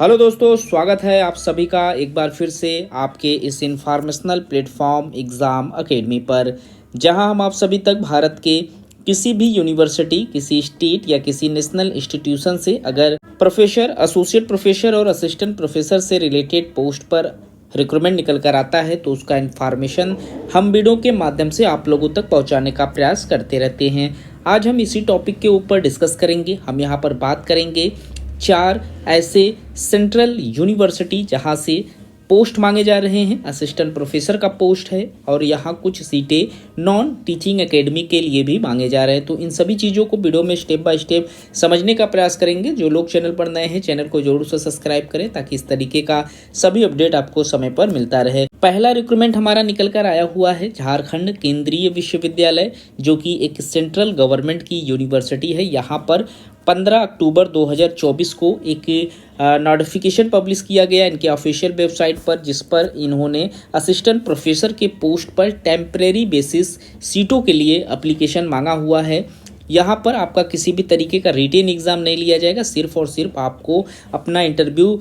Hello दोस्तों, स्वागत है आप सभी का एक बार फिर से आपके इस इन्फॉर्मेशनल प्लेटफॉर्म एग्ज़ाम अकेडमी पर, जहां हम आप सभी तक भारत के किसी भी यूनिवर्सिटी, किसी स्टेट या किसी नेशनल इंस्टीट्यूशन से अगर प्रोफेसर, एसोसिएट प्रोफेसर और असिस्टेंट प्रोफेसर से रिलेटेड पोस्ट पर रिक्रूटमेंट निकल कर आता है तो उसका इन्फॉर्मेशन हम वीडियो के माध्यम से आप लोगों तक पहुंचाने का प्रयास करते रहते हैं। आज हम इसी टॉपिक के ऊपर डिस्कस करेंगे। हम यहां पर बात करेंगे 4 ऐसे सेंट्रल यूनिवर्सिटी जहां से पोस्ट मांगे जा रहे हैं। असिस्टेंट प्रोफेसर का पोस्ट है और यहाँ कुछ सीटें नॉन टीचिंग एकेडमी के लिए भी मांगे जा रहे हैं। तो इन सभी चीज़ों को वीडियो में स्टेप बाय स्टेप समझने का प्रयास करेंगे। जो लोग चैनल पर नए हैं, चैनल को जरूर से सब्सक्राइब करें ताकि इस तरीके का सभी अपडेट आपको समय पर मिलता रहे। पहला रिक्रूटमेंट हमारा निकल कर आया हुआ है झारखंड केंद्रीय विश्वविद्यालय, जो कि एक सेंट्रल गवर्नमेंट की यूनिवर्सिटी है। यहाँ पर 15 अक्टूबर 2024 को एक नोटिफिकेशन पब्लिश किया गया इनके ऑफिशियल वेबसाइट पर, जिस पर इन्होंने असिस्टेंट प्रोफेसर के पोस्ट पर टेम्परेरी बेसिस सीटों के लिए एप्लीकेशन मांगा हुआ है। यहाँ पर आपका किसी भी तरीके का रिटेन एग्ज़ाम नहीं लिया जाएगा, सिर्फ और सिर्फ आपको अपना इंटरव्यू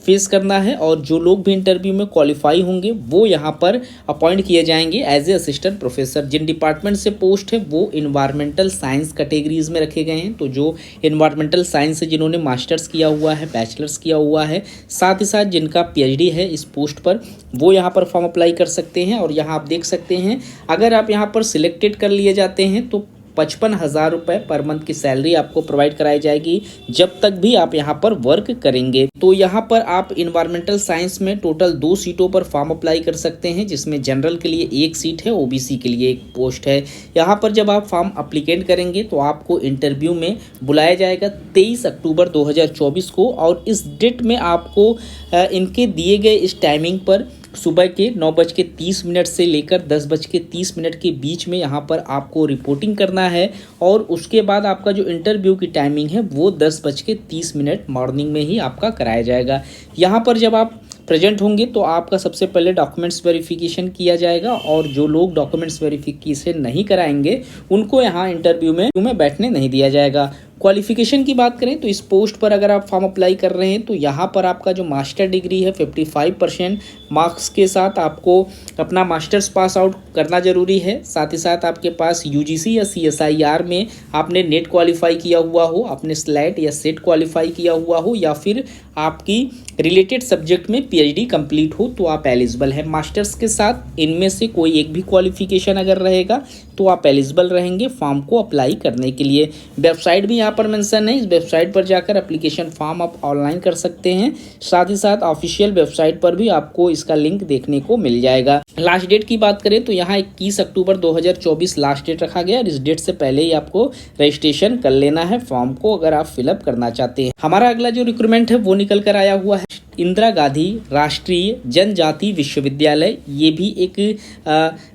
फेस करना है और जो लोग भी इंटरव्यू में क्वालिफाई होंगे वो यहाँ पर अपॉइंट किए जाएंगे एज ए असिस्टेंट प्रोफेसर। जिन डिपार्टमेंट से पोस्ट है वो इन्वायरमेंटल साइंस कैटेगरीज में रखे गए हैं। तो जो इन्वायरमेंटल साइंस से जिन्होंने मास्टर्स किया हुआ है, बैचलर्स किया हुआ है, साथ ही साथ जिनका पीएचडी है इस पोस्ट पर, वो यहाँ पर फॉर्म अप्लाई कर सकते हैं। और यहाँ आप देख सकते हैं, अगर आप यहाँ पर सिलेक्टेड कर लिए जाते हैं तो 55,000 रुपये पर मंथ की सैलरी आपको प्रोवाइड कराई जाएगी जब तक भी आप यहाँ पर वर्क करेंगे। तो यहाँ पर आप इन्वायरमेंटल साइंस में टोटल 2 सीटों पर फॉर्म अप्लाई कर सकते हैं, जिसमें जनरल के लिए 1 सीट है, ओबीसी के लिए 1 पोस्ट है। यहाँ पर जब आप फॉर्म अप्लीकेट करेंगे तो आपको इंटरव्यू में बुलाया जाएगा 23 अक्टूबर 2024 को। और इस डेट में आपको इनके दिए गए इस टाइमिंग पर सुबह के 9:30 से लेकर 10:30 के बीच में यहाँ पर आपको रिपोर्टिंग करना है। और उसके बाद आपका जो इंटरव्यू की टाइमिंग है वो 10:30 मॉर्निंग में ही आपका कराया जाएगा। यहाँ पर जब आप प्रेजेंट होंगे तो आपका सबसे पहले डॉक्यूमेंट्स वेरिफिकेशन किया जाएगा और जो लोग डॉक्यूमेंट्स वेरिफिकेशन नहीं कराएंगे उनको यहाँ इंटरव्यू में बैठने नहीं दिया जाएगा। क्वालिफिकेशन की बात करें तो इस पोस्ट पर अगर आप फॉर्म अप्लाई कर रहे हैं तो यहाँ पर आपका जो मास्टर डिग्री है 55% मार्क्स के साथ आपको अपना मास्टर्स पास आउट करना जरूरी है। साथ ही साथ आपके पास यूजीसी या सीएसआईआर में आपने नेट क्वालिफाई किया हुआ हो, आपने स्लैट या सेट क्वालिफाई किया हुआ हो, या फिर आपकी रिलेटेड सब्जेक्ट में पीएचडी कंप्लीट हो तो आप एलिजिबल है। मास्टर्स के साथ इनमें से कोई एक भी क्वालिफिकेशन अगर रहेगा तो आप एलिजिबल रहेंगे फॉर्म को अप्लाई करने के लिए। वेबसाइट भी यहाँ पर मेंशन है, इस वेबसाइट पर जाकर एप्लीकेशन फॉर्म आप ऑनलाइन कर सकते हैं। साथ ही साथ ऑफिशियल वेबसाइट पर भी आपको इसका लिंक देखने को मिल जाएगा। लास्ट डेट की बात करें तो यहाँ 21 अक्टूबर 2024 लास्ट डेट रखा गया और इस डेट से पहले ही आपको रजिस्ट्रेशन कर लेना है फॉर्म को, अगर आप फिलअप करना चाहते हैं। हमारा अगला जो रिक्रूटमेंट है वो निकल कर आया हुआ है इंदिरा गांधी राष्ट्रीय जनजाति विश्वविद्यालय। ये भी एक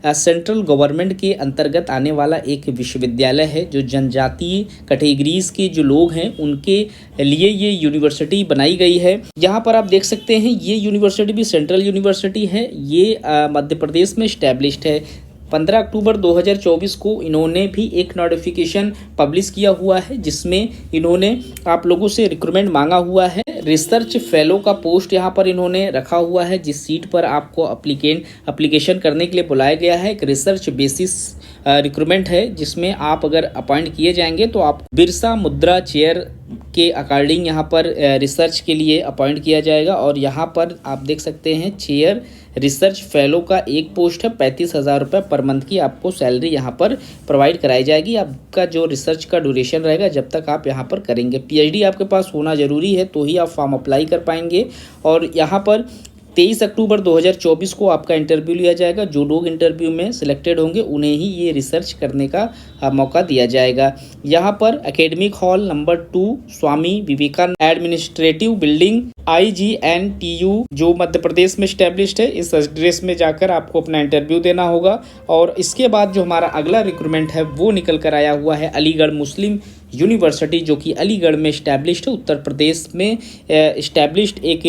सेंट्रल गवर्नमेंट के अंतर्गत आने वाला एक विश्वविद्यालय है। जो जनजातीय कैटेगरीज के जो लोग हैं उनके लिए ये यूनिवर्सिटी बनाई गई है। यहाँ पर आप देख सकते हैं ये यूनिवर्सिटी भी सेंट्रल यूनिवर्सिटी है। ये मध्य प्रदेश में इस्टेब्लिश्ड है। 15 अक्टूबर 2024 को इन्होंने भी एक नोटिफिकेशन पब्लिश किया हुआ है जिसमें इन्होंने आप लोगों से रिक्रूटमेंट मांगा हुआ है। रिसर्च फेलो का पोस्ट यहाँ पर इन्होंने रखा हुआ है, जिस सीट पर आपको एप्लीकेशन करने के लिए बुलाया गया है। एक रिसर्च बेसिस रिक्रूटमेंट है जिसमें आप अगर अपॉइंट किए जाएंगे तो आप बिरसा मुद्रा चेयर के अकॉर्डिंग यहाँ पर रिसर्च के लिए अपॉइंट किया जाएगा। और यहाँ पर आप देख सकते हैं चेयर रिसर्च फेलो का 1 पोस्ट है। 35,000 रुपये पर मंथ की आपको सैलरी यहाँ पर प्रोवाइड कराई जाएगी। आपका जो रिसर्च का ड्यूरेशन रहेगा जब तक आप यहाँ पर करेंगे। पीएचडी आपके पास होना ज़रूरी है तो ही आप फॉर्म अप्लाई कर पाएंगे। और यहाँ पर 23 अक्टूबर 2024 को आपका इंटरव्यू लिया जाएगा। जो लोग इंटरव्यू में सिलेक्टेड होंगे उन्हें ही ये रिसर्च करने का मौका दिया जाएगा। यहाँ पर academic hall number 2 Swami Vivekananda administrative building IGNTU जो मध्य प्रदेश में स्टैब्लिश्ड है, इस एड्रेस में जाकर आपको अपना इंटरव्यू देना होगा। और इसके बाद जो हमारा अगला रिक्रूटमेंट है वो निकल कर आया हुआ है अलीगढ़ मुस्लिम यूनिवर्सिटी, जो कि अलीगढ़ में इस्टेब्लिश्ड है। उत्तर प्रदेश में इस्टेब्लिश्ड एक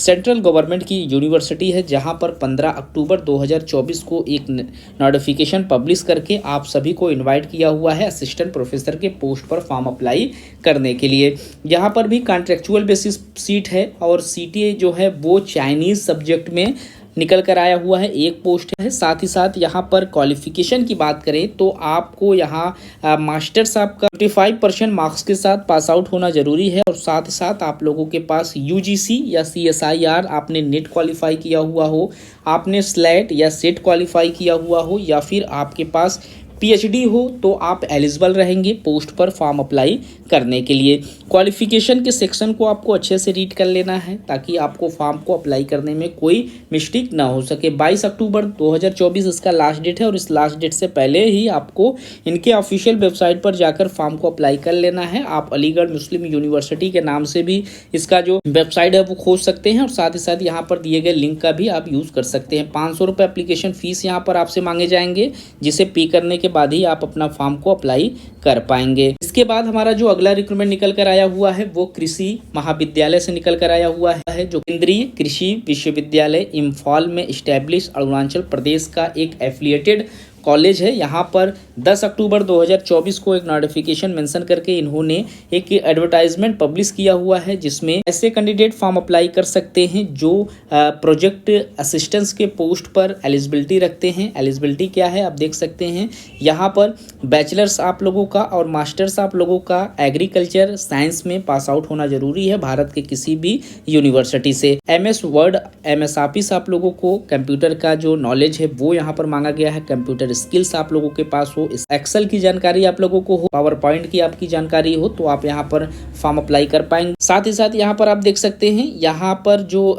सेंट्रल गवर्नमेंट की यूनिवर्सिटी है, जहां पर 15 अक्टूबर 2024 को एक नोटिफिकेशन पब्लिश करके आप सभी को इनवाइट किया हुआ है असिस्टेंट प्रोफेसर के पोस्ट पर फॉर्म अप्लाई करने के लिए। यहाँ पर भी कॉन्ट्रेक्चुअल बेसिस सीट है और सीटीए जो है वो चाइनीज़ सब्जेक्ट में निकल कर आया हुआ है, एक पोस्ट है। साथ ही साथ यहाँ पर क्वालिफिकेशन की बात करें तो आपको यहाँ मास्टर्स आपका 55% मार्क्स के साथ पास आउट होना जरूरी है, और साथ ही साथ आप लोगों के पास यूजीसी या सीएसआईआर, आपने नेट क्वालिफाई किया हुआ हो, आपने स्लेट या सेट क्वालिफाई किया हुआ हो, या फिर आपके पास पीएचडी हो, तो आप एलिजिबल रहेंगे पोस्ट पर फॉर्म अप्लाई करने के लिए। क्वालिफिकेशन के सेक्शन को आपको अच्छे से रीड कर लेना है ताकि आपको फॉर्म को अप्लाई करने में कोई मिस्टेक ना हो सके। 22 अक्टूबर 2024 इसका लास्ट डेट है, और इस लास्ट डेट से पहले ही आपको इनके ऑफिशियल वेबसाइट पर जाकर फॉर्म को अप्लाई कर लेना है। आप अलीगढ़ मुस्लिम यूनिवर्सिटी के नाम से भी इसका जो वेबसाइट है वो खोज सकते हैं, और साथ ही साथ यहाँ पर दिए गए लिंक का भी आप यूज़ कर सकते हैं। 500 रुपये एप्लीकेशन फीस यहाँ पर आपसे मांगे जाएंगे, जिसे पे करने के बाद ही आप अपना फॉर्म को अप्लाई कर पाएंगे। इसके बाद हमारा जो अगला रिक्रूटमेंट निकल कर आया हुआ है वो कृषि महाविद्यालय से निकल कर आया हुआ है, जो केंद्रीय कृषि विश्वविद्यालय इम्फाल में इस्टेब्लिश अरुणाचल प्रदेश का एक एफिलिएटेड कॉलेज है। यहाँ पर 10 अक्टूबर 2024 को एक नोटिफिकेशन मेंशन करके इन्होंने एक एडवर्टाइजमेंट पब्लिश किया हुआ है, जिसमें ऐसे कैंडिडेट फॉर्म अप्लाई कर सकते हैं जो प्रोजेक्ट असिस्टेंस के पोस्ट पर एलिजिबिलिटी रखते हैं। एलिजिबिलिटी क्या है आप देख सकते हैं यहाँ पर, बैचलर्स आप लोगों का और मास्टर्स आप लोगों का एग्रीकल्चर साइंस में पास आउट होना जरूरी है भारत के किसी भी यूनिवर्सिटी से। MS वर्ड MS ऑफिस आप लोगों को, कंप्यूटर का जो नॉलेज है वो यहाँ पर मांगा गया है, कंप्यूटर स्किल्स आप लोगों के पास हो, एक्सेल की जानकारी आप लोगों को हो, पावर पॉइंट की आपकी जानकारी हो, तो आप यहाँ पर फॉर्म अप्लाई कर पाएंगे। साथ ही साथ यहाँ पर आप देख सकते हैं यहाँ पर जो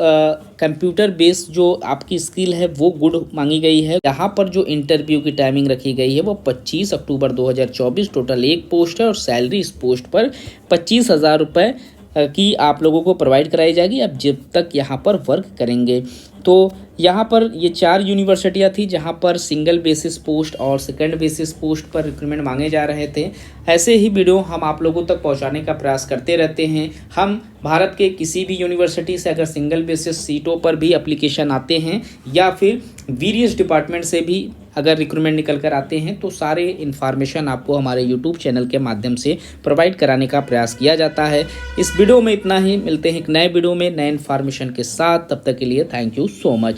कंप्यूटर बेस्ड जो आपकी स्किल है वो गुड मांगी गई है। यहाँ पर जो इंटरव्यू की टाइमिंग रखी गई है वो 25 अक्टूबर 2024, टोटल एक पोस्ट है, और सैलरी इस पोस्ट पर 25,000 रुपये की आप लोगों को प्रोवाइड कराई जाएगी अब जब तक यहाँ पर वर्क करेंगे। तो यहाँ पर ये 4 यूनिवर्सिटियाँ थी जहाँ पर सिंगल बेसिस पोस्ट और सेकंड बेसिस पोस्ट पर रिक्रूटमेंट मांगे जा रहे थे। ऐसे ही वीडियो हम आप लोगों तक पहुँचाने का प्रयास करते रहते हैं। हम भारत के किसी भी यूनिवर्सिटी से अगर सिंगल बेसिस सीटों पर भी एप्लीकेशन आते हैं, या फिर वेरियस डिपार्टमेंट से भी अगर रिक्रूटमेंट निकल कर आते हैं, तो सारे इन्फॉर्मेशन आपको हमारे यूट्यूब चैनल के माध्यम से प्रोवाइड कराने का प्रयास किया जाता है। इस वीडियो में इतना ही, मिलते हैं एक नए वीडियो में नए इन्फॉर्मेशन के साथ। तब तक के लिए थैंक यू सो मच।